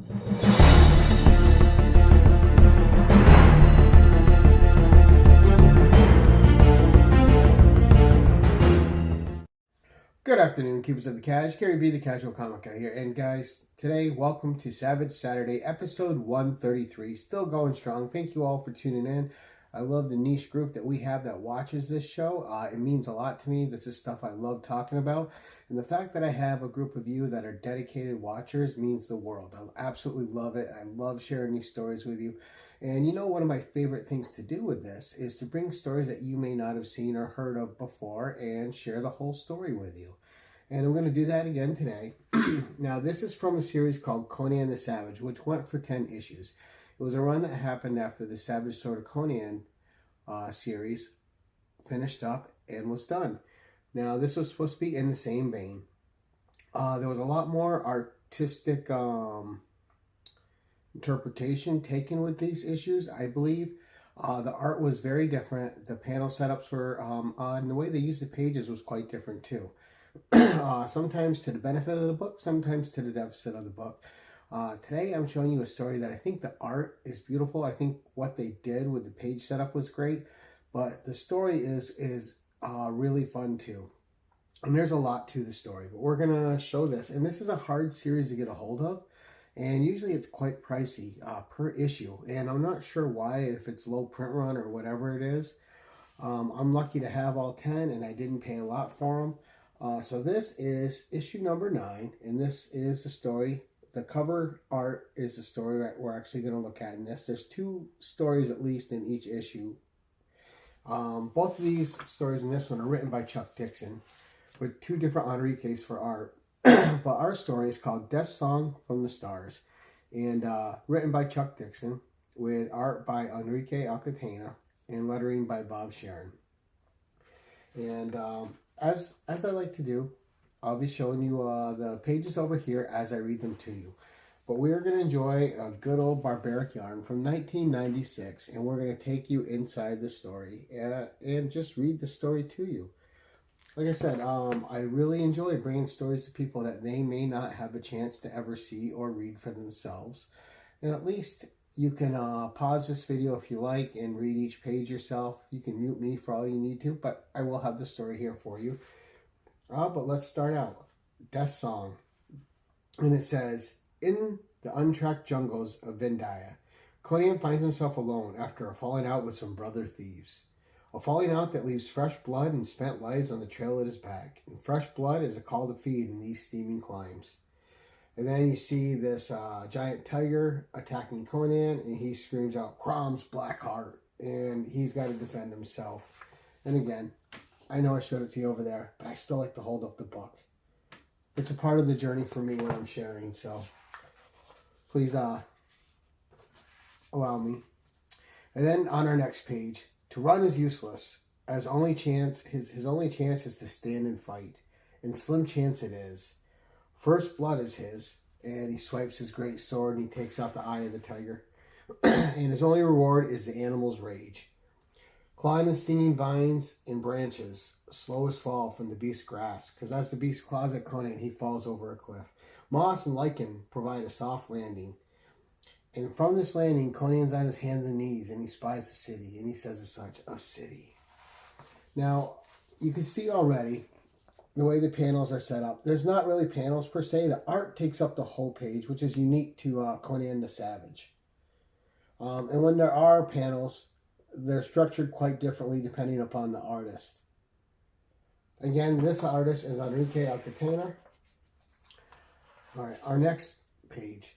Good afternoon, keepers of the cash. Gary B, the Casual Comic Guy here. And guys, today, welcome to Savage Saturday, episode 133. Still going strong. Thank you all for tuning in. I love the niche group that we have that watches this show. It means a lot to me. This is stuff I love talking about. And the fact that I have a group of you that are dedicated watchers means the world. I absolutely love it. I love sharing these stories with you. And you know, one of my favorite things to do with this is to bring stories that you may not have seen or heard of before and share the whole story with you. And I'm going to do that again today. Now, this is from a series called Conan the Savage, which went for 10 issues. It was a run that happened after the Savage Sword of Conan series finished up and was done. Now, this was supposed to be in the same vein. There was a lot more artistic interpretation taken with these issues, I believe. The art was very different. The panel setups were odd, and the way they used the pages was quite different too. Sometimes to the benefit of the book, sometimes to the deficit of the book. Today I'm showing you a story that I think the art is beautiful. I think what they did with the page setup was great, but the story is really fun too. And there's a lot to the story, but we're gonna show this. And this is a hard series to get a hold of, and usually it's quite pricey per issue. And I'm not sure why, if it's low print run or whatever it is. I'm lucky to have all 10, and I didn't pay a lot for them. So this is issue number 9, and this is the story. The cover art is the story that we're actually going to look at in this. There's 2 stories at least in each issue. Both of these stories in this one are written by Chuck Dixon with 2 different Enriques for art. But our story is called Death Song from the Stars, and written by Chuck Dixon with art by Enrique Alcatena and lettering by Bob Sharon. And as I like to do, I'll be showing you the pages over here as I read them to you. But we're going to enjoy a good old barbaric yarn from 1996, and we're going to take you inside the story and just read the story to you. Like I said, I really enjoy bringing stories to people that they may not have a chance to ever see or read for themselves. And at least you can pause this video if you like and read each page yourself. You can mute me for all you need to, but I will have the story here for you. But let's start out. Death Song. And it says, in the untracked jungles of Vendaya, Conan finds himself alone after a falling out with some brother thieves. A falling out that leaves fresh blood and spent lives on the trail at his back. And fresh blood is a call to feed in these steaming climes. And then you see this giant tiger attacking Conan, and he screams out, Crom's Black Heart, and he's got to defend himself. And again, I know I showed it to you over there, but I still like to hold up the book. It's a part of the journey for me when I'm sharing, so please allow me. And then on our next page, to run is useless, as only chance his only chance is to stand and fight, and slim chance it is. First blood is his, and he swipes his great sword and he takes out the eye of the tiger. And his only reward is the animal's rage. Climb the stinging vines and branches, slowest fall from the beast's grasp, because as the beast claws at Conan, he falls over a cliff. Moss and lichen provide a soft landing. And from this landing, Conan's on his hands and knees, and he spies the city, and he says as such, a city. Now, you can see already the way the panels are set up. There's not really panels per se. The art takes up the whole page, which is unique to Conan the Savage. And when there are panels, they're structured quite differently depending upon the artist. Again, this artist is Enrique Alcatena. All right, our next page.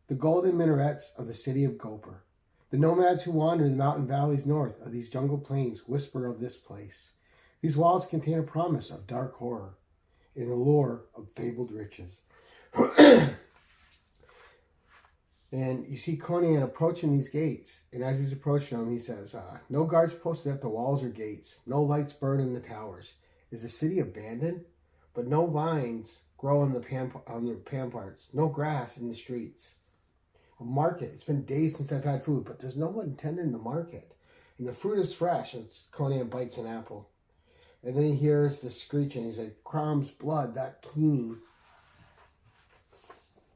The golden minarets of the city of Gopher. The nomads who wander the mountain valleys north of these jungle plains whisper of this place. These walls contain a promise of dark horror and the lure of fabled riches. And you see Conan approaching these gates. And as he's approaching them, he says, no guards posted at the walls or gates. No lights burn in the towers. Is the city abandoned? But no vines grow on the ramparts. No grass in the streets. A market. It's been days since I've had food, but there's no one tending the market. And the fruit is fresh. And Conan bites an apple. And then he hears the screeching. He's like, Crom's blood, that keening.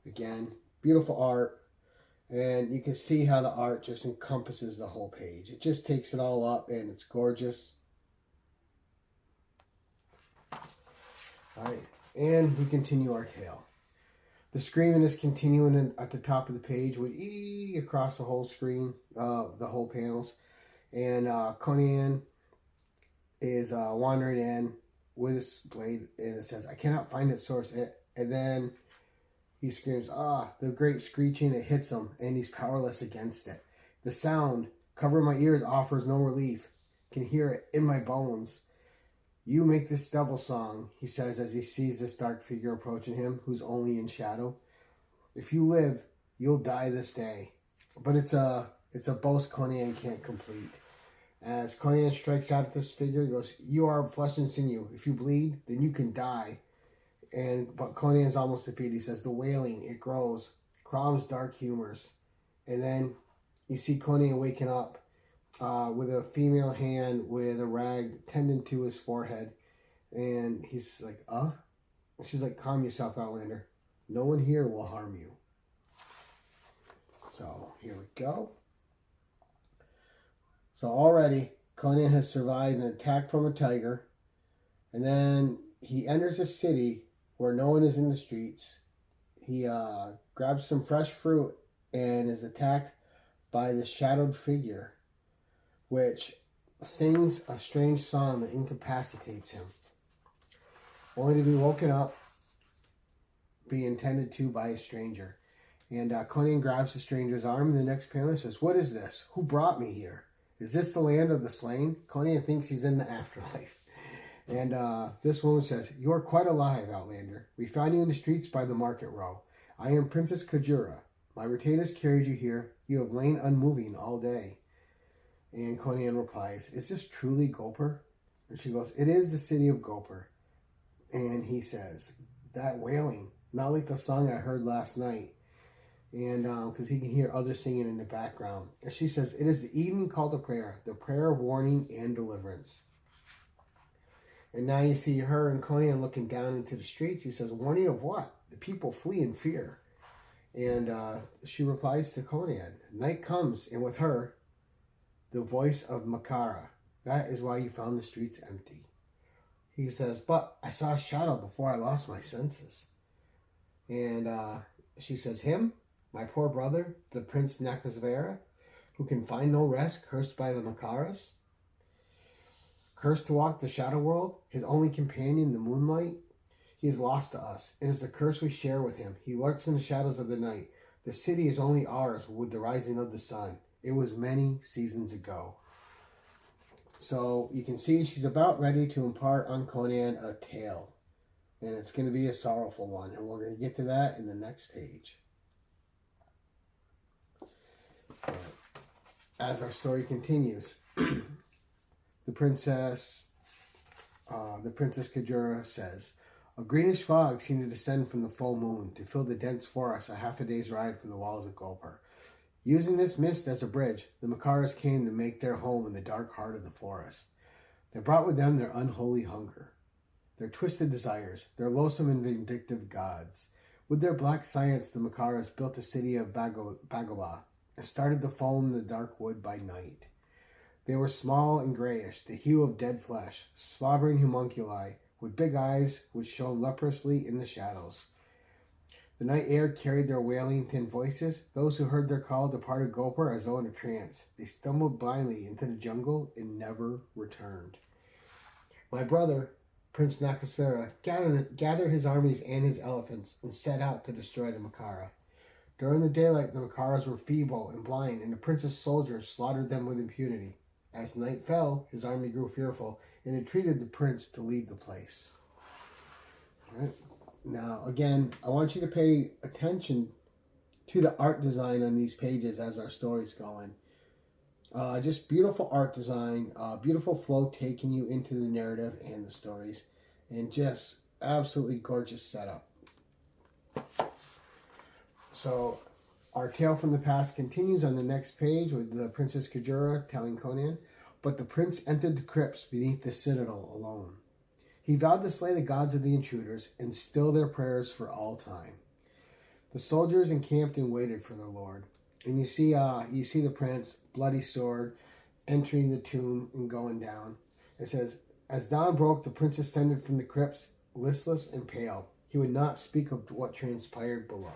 Again, Beautiful art. And you can see how the art just encompasses the whole page. It just takes it all up and it's gorgeous. All right, and we continue our tale. The screaming is continuing at the top of the page with E across the whole screen, the whole panels. And Conan is wandering in with his blade, and it says, "I cannot find its source." And then he screams, the great screeching, it hits him, and he's powerless against it. The sound, covering my ears, offers no relief. Can hear it in my bones. You make this devil song, he says as he sees this dark figure approaching him, who's only in shadow. If you live, you'll die this day. But it's a boast Conan can't complete. As Conan strikes out at this figure, he goes, "You are flesh and sinew. If you bleed, then you can die." But Conan's almost defeated. He says, "The wailing, it grows. Crom's dark humors." And then you see Conan waking up with a female hand with a rag tending to his forehead. And he's like, She's like, "Calm yourself, Outlander. No one here will harm you." So here we go. So already Conan has survived an attack from a tiger. And then he enters a city where no one is in the streets. He grabs some fresh fruit and is attacked by the shadowed figure, which sings a strange song that incapacitates him, only to be woken up, being tended to by a stranger. And Conan grabs the stranger's arm in the next panel and says, "What is this? Who brought me here? Is this the land of the slain?" Conan thinks he's in the afterlife. And this woman says, "You are quite alive, Outlander. We found you in the streets by the market row. I am Princess Kajura. My retainers carried you here. You have lain unmoving all day." And Conan replies, "Is this truly Gopur?" And she goes, "It is the city of Gopur." And he says, "That wailing, not like the song I heard last night." And because he can hear others singing in the background. And she says, "It is the evening call to prayer, the prayer of warning and deliverance." And now you see her and Conan looking down into the streets. He says, "Warning of what? The people flee in fear." And she replies to Conan, "Night comes, and with her, the voice of Makara. That is why you found the streets empty." He says, "But I saw a shadow before I lost my senses." And she says, "Him? My poor brother, the Prince Nakasvera, who can find no rest, cursed by the Makaras? Cursed to walk the shadow world, his only companion, the moonlight? He is lost to us. It is the curse we share with him. He lurks in the shadows of the night. The city is only ours with the rising of the sun. It was many seasons ago." So you can see she's about ready to impart on Conan a tale. And it's going to be a sorrowful one. And we're going to get to that in the next page. As our story continues, the Princess Kajura says, "A greenish fog seemed to descend from the full moon to fill the dense forest a half a day's ride from the walls of Gopur. Using this mist as a bridge, the Makaras came to make their home in the dark heart of the forest. They brought with them their unholy hunger, their twisted desires, their loathsome and vindictive gods. With their black science, the Makaras built the city of Bagoba and started to foam the dark wood by night. They were small and grayish, the hue of dead flesh, slobbering homunculi, with big eyes which shone leprously in the shadows. The night air carried their wailing, thin voices. Those who heard their call departed Gopur as though in a trance. They stumbled blindly into the jungle and never returned. My brother, Prince Nakasvera, gathered his armies and his elephants and set out to destroy the Makara. During the daylight, the Makaras were feeble and blind, and the prince's soldiers slaughtered them with impunity. As night fell, his army grew fearful and entreated the prince to leave the place." All right. Now, again, I want you to pay attention to the art design on these pages as our story's going. Just beautiful art design, beautiful flow taking you into the narrative and the stories, and just absolutely gorgeous setup. So, our tale from the past continues on the next page with the Princess Kajura telling Conan, "But the prince entered the crypts beneath the citadel alone. He vowed to slay the gods of the intruders and still their prayers for all time. The soldiers encamped and waited for the Lord. And you see the prince, bloody sword, entering the tomb and going down. It says, as dawn broke, the prince ascended from the crypts, listless and pale. He would not speak of what transpired below.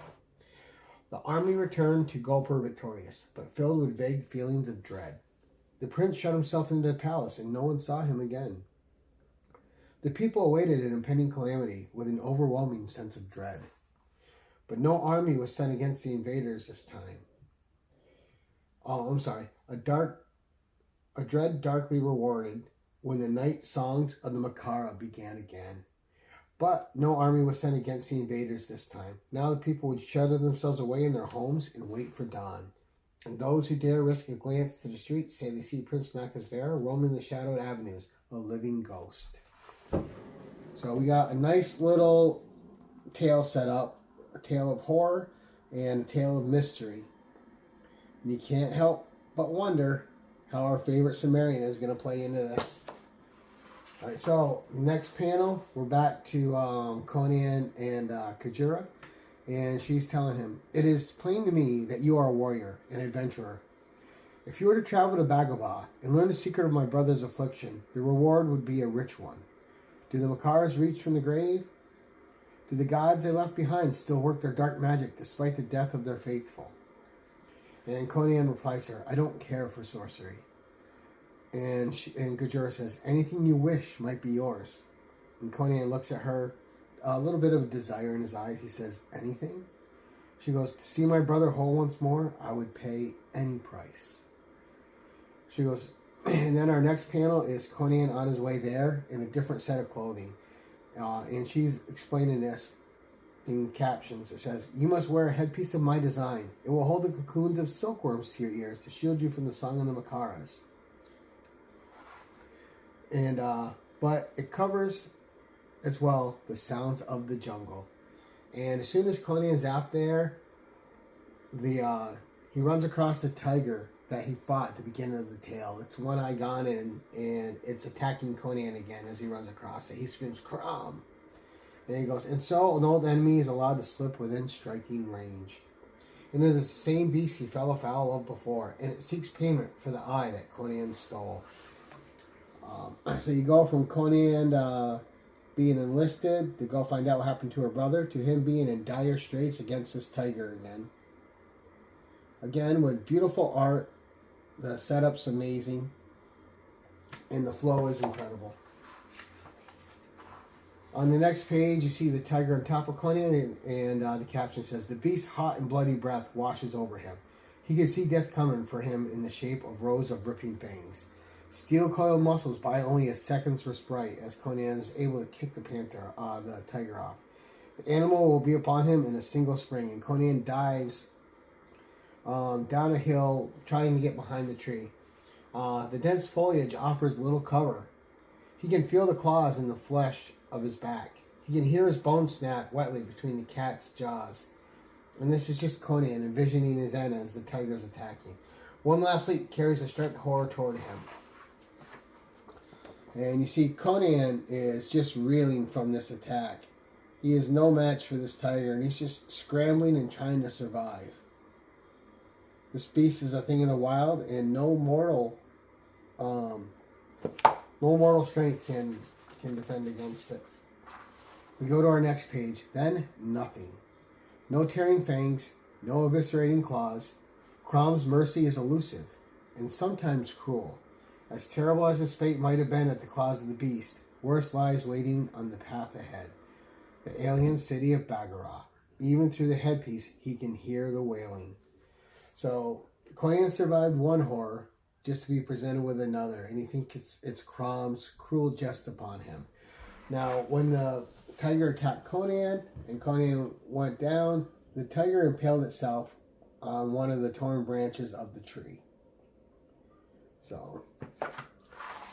The army returned to Gulper victorious, but filled with vague feelings of dread. The prince shut himself into the palace, and no one saw him again. The people awaited an impending calamity with an overwhelming sense of dread. But no army was sent against the invaders this time. A dread darkly rewarded when the night songs of the Makara began again. But no army was sent against the invaders this time. Now the people would shelter themselves away in their homes and wait for dawn. And those who dare risk a glance to the streets say they see Prince Nakasvera roaming the shadowed avenues, a living ghost. So we got a nice little tale set up, a tale of horror and a tale of mystery. And you can't help but wonder how our favorite Cimmerian is going to play into this. All right, so next panel, we're back to Conan and Kujira, and she's telling him, it is plain to me that you are a warrior, an adventurer. If you were to travel to Dagobah and learn the secret of my brother's affliction, the reward would be a rich one. Do the Makaras reach from the grave? Do the gods they left behind still work their dark magic despite the death of their faithful? And Conan replies to her, I don't care for sorcery. And Kujira says, anything you wish might be yours. And Conan looks at her, a little bit of desire in his eyes. He says, anything? She goes, to see my brother whole once more, I would pay any price. She goes, and then our next panel is Conan on his way there in a different set of clothing. And she's explaining this in captions. It says, you must wear a headpiece of my design. It will hold the cocoons of silkworms to your ears to shield you from the song of the Makaras. And but it covers as well the sounds of the jungle. And as soon as Conan's out there, he runs across the tiger that he fought at the beginning of the tale. It's one eye gone, and it's attacking Conan again as he runs across it. He screams, Crom! And he goes, and so an old enemy is allowed to slip within striking range. And it is the same beast he fell afoul of before, and it seeks payment for the eye that Conan stole. So you go from Conan being enlisted to go find out what happened to her brother, to him being in dire straits against this tiger again. Again, with beautiful art, the setup's amazing, and the flow is incredible. On the next page, you see the tiger on top of Conan, and the caption says, the beast's hot and bloody breath washes over him. He can see death coming for him in the shape of rows of ripping fangs. Steel-coiled muscles buy only a second's respite as Conan is able to kick the tiger off. The animal will be upon him in a single spring, and Conan dives down a hill trying to get behind the tree. The dense foliage offers little cover. He can feel the claws in the flesh of his back. He can hear his bones snap wetly between the cat's jaws. And this is just Conan envisioning his end as the tiger's attacking. One last leap carries a striped horror toward him. And you see Conan is just reeling from this attack. He is no match for this tiger, and he's just scrambling and trying to survive. This beast is a thing of the wild, and no mortal strength can defend against it. We go to our next page. Then nothing. No tearing fangs, no eviscerating claws. Crom's mercy is elusive and sometimes cruel. As terrible as his fate might have been at the claws of the beast, worse lies waiting on the path ahead. The alien city of Bagara. Even through the headpiece, he can hear the wailing. So Conan survived one horror just to be presented with another, and he thinks it's Crom's cruel jest upon him. Now, when the tiger attacked Conan and Conan went down, the tiger impaled itself on one of the torn branches of the tree. So,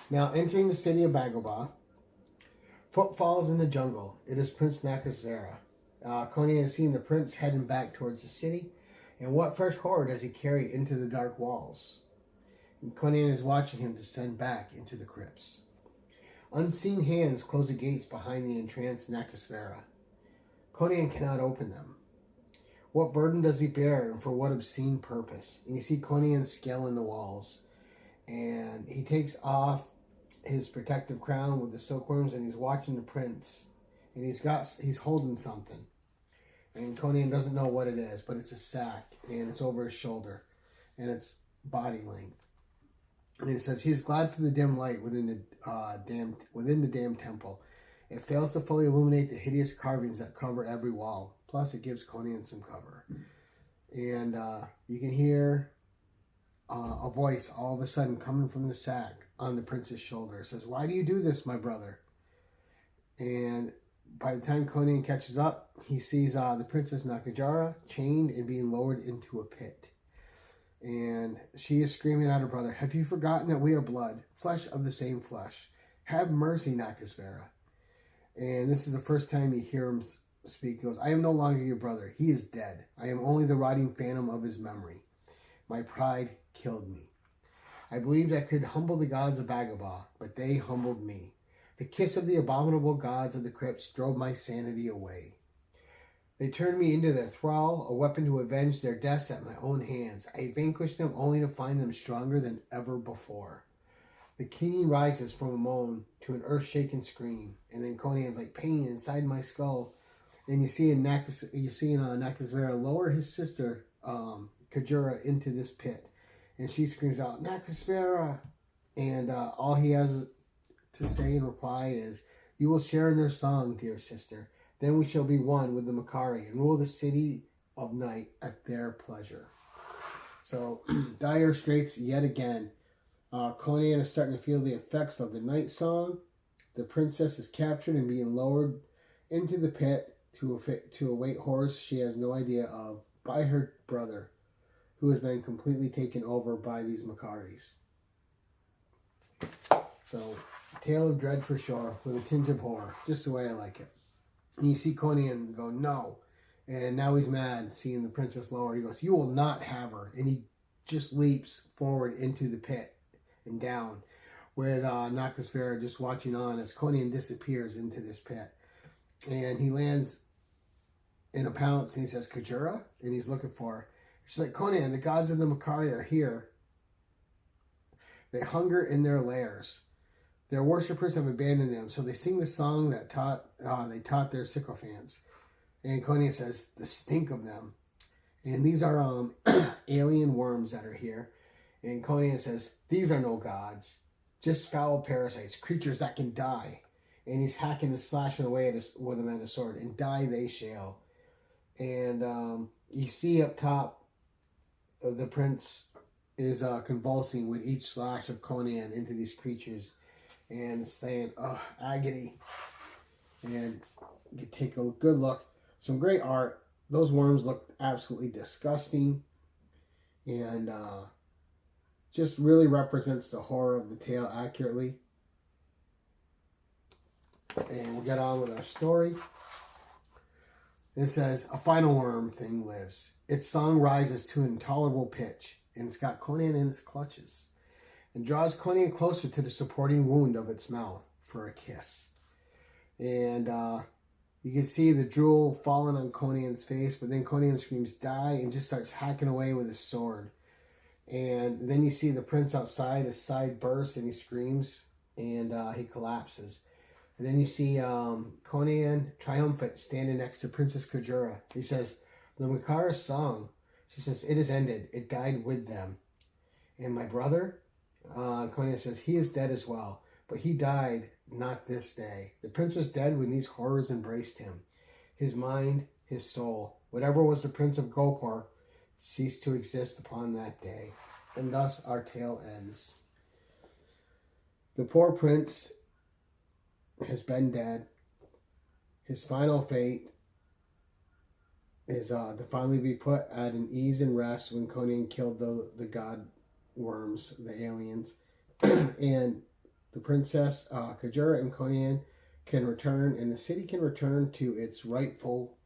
now entering the city of Dagobah, footfalls in the jungle. It is Prince Nakasvera. Conan has seen the prince heading back towards the city, and what fresh horror does he carry into the dark walls? And Conan is watching him descend back into the crypts. Unseen hands close the gates behind the entranced Nakasvera. Conan cannot open them. What burden does he bear, and for what obscene purpose? And you see Conan scaling the walls, and he takes off his protective crown with the silkworms, and he's watching the prince, and he's holding something, and Conan doesn't know what it is, but it's a sack, and it's over his shoulder, and it's body length. And it says, he is glad for the dim light within the damn temple. It fails to fully illuminate the hideous carvings that cover every wall. Plus, it gives Conan some cover. And you can hear a voice all of a sudden coming from the sack on the prince's shoulder. It says, why do you do this, my brother? And by the time Conan catches up, he sees the Princess Nakajara chained and being lowered into a pit. And she is screaming at her brother, have you forgotten that we are blood, flesh of the same flesh? Have mercy, Nakasvara. And this is the first time you hear him speak. He goes, I am no longer your brother. He is dead. I am only the rotting phantom of his memory. My pride killed me. I believed I could humble the gods of Bhagabha, but they humbled me. The kiss of the abominable gods of the crypts drove my sanity away. They turned me into their thrall, a weapon to avenge their deaths at my own hands. I vanquished them only to find them stronger than ever before. The keening rises from a moan to an earth-shaking scream, and then Conan's like, pain inside my skull. And you see Nakasvara lower his sister Kajura into this pit, and she screams out, Nakasvara! And all he has to say in reply is, you will share in their song, dear sister. Then we shall be one with the Makari and rule the city of night at their pleasure. So, dire straits yet again. Conan is starting to feel the effects of the night song. The princess is captured and being lowered into the pit to await horrors she has no idea of by her brother, who has been completely taken over by these Makaris. So, tale of dread for sure, with a tinge of horror, just the way I like it. And you see Conan go, no. And now he's mad seeing the princess lower. He goes, you will not have her. And he just leaps forward into the pit and down, with Nakasvara just watching on as Conan disappears into this pit. And he lands in a palace and he says, Kajura? And he's looking for her. She's like, Conan, the gods of the Makari are here. They hunger in their lairs. Their worshippers have abandoned them, so they sing the song that they taught their sycophants. And Conan says, the stink of them. And these are alien worms that are here. And Conan says, these are no gods, just foul parasites, creatures that can die. And he's hacking and slashing away with them at a sword, and die they shall. And you see up top, the prince is convulsing with each slash of Conan into these creatures, and saying, oh, agony. And you take a good look. Some great art. Those worms look absolutely disgusting. And just really represents the horror of the tale accurately. And we'll get on with our story. It says, a final worm thing lives. Its song rises to an intolerable pitch, and it's got Conan in its clutches, and draws Conan closer to the supporting wound of its mouth for a kiss. And you can see the drool falling on Conan's face, but then Conan screams, die, and just starts hacking away with his sword. And then you see the prince outside, his side bursts, and he screams, and he collapses. And then you see Conan, triumphant, standing next to Princess Kajura. He says, the Makara's song. She says, it is ended. It died with them. And my brother? Conan says, he is dead as well, but he died not this day. The prince was dead when these horrors embraced him. His mind, his soul, whatever was the prince of Gopur, ceased to exist upon that day. And thus our tale ends. The poor prince has been dead. His final fate is to finally be put at an ease and rest when Conan killed the god worms, the aliens. And the princess Kajura and Conan can return, and the city can return to its rightful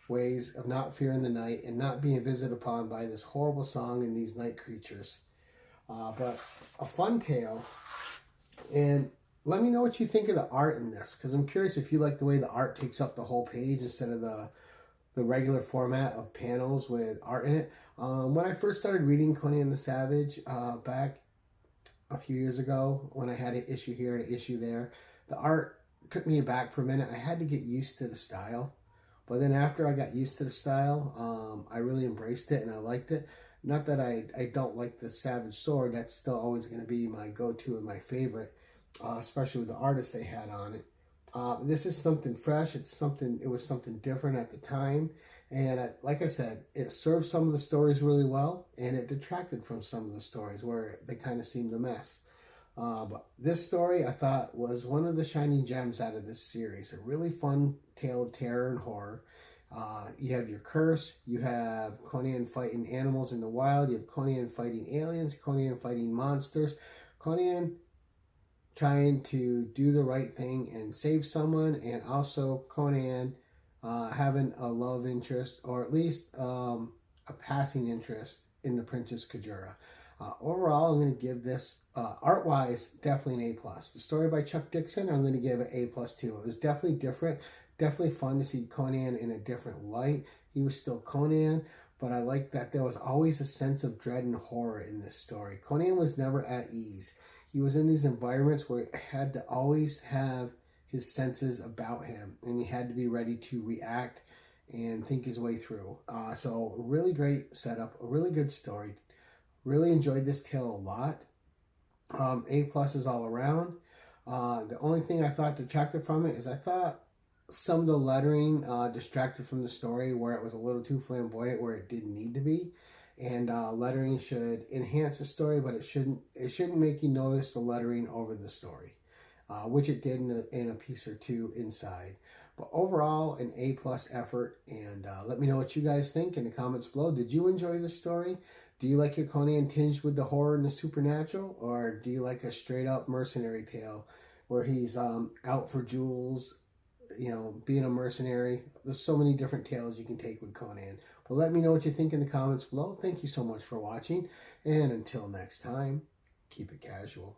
ways of not fearing the night and not being visited upon by this horrible song and these night creatures. But a fun tale. And let me know what you think of the art in this, because I'm curious if you like the way the art takes up the whole page instead of the the regular format of panels with art in it. When I first started reading Conan the Savage back a few years ago, when I had an issue here and an issue there, the art took me aback for a minute. I had to get used to the style. But then after I got used to the style, I really embraced it and I liked it. Not that I don't like the Savage Sword. That's still always going to be my go-to and my favorite, especially with the artist they had on it. This is something fresh. It was something different at the time. And like I said, it served some of the stories really well, and it detracted from some of the stories where they kind of seemed a mess. But this story I thought was one of the shining gems out of this series. A really fun tale of terror and horror. You have your curse, you have Conan fighting animals in the wild, you have Conan fighting aliens, Conan fighting monsters, Conan trying to do the right thing and save someone, and also Conan having a love interest, or at least a passing interest in the Princess Kajura. Overall, I'm going to give this, art-wise, definitely an A+. The story by Chuck Dixon, I'm going to give it A+ too. It was definitely different. Definitely fun to see Conan in a different light. He was still Conan, but I like that there was always a sense of dread and horror in this story. Conan was never at ease. He was in these environments where he had to always have his senses about him, and he had to be ready to react and think his way through. So a really great setup, a really good story. Really enjoyed this tale a lot. A+ all around. The only thing I thought detracted from it is I thought some of the lettering distracted from the story, where it was a little too flamboyant where it didn't need to be. And lettering should enhance the story, but it shouldn't make you notice the lettering over the story, which it did in a piece or two inside. But overall, an A+ effort. And let me know what you guys think in the comments below. Did you enjoy this story? Do you like your Conan tinged with the horror and the supernatural? Or do you like a straight up mercenary tale where he's out for jewels, being a mercenary? There's so many different tales you can take with Conan. But let me know what you think in the comments below. Thank you so much for watching. And until next time, keep it casual.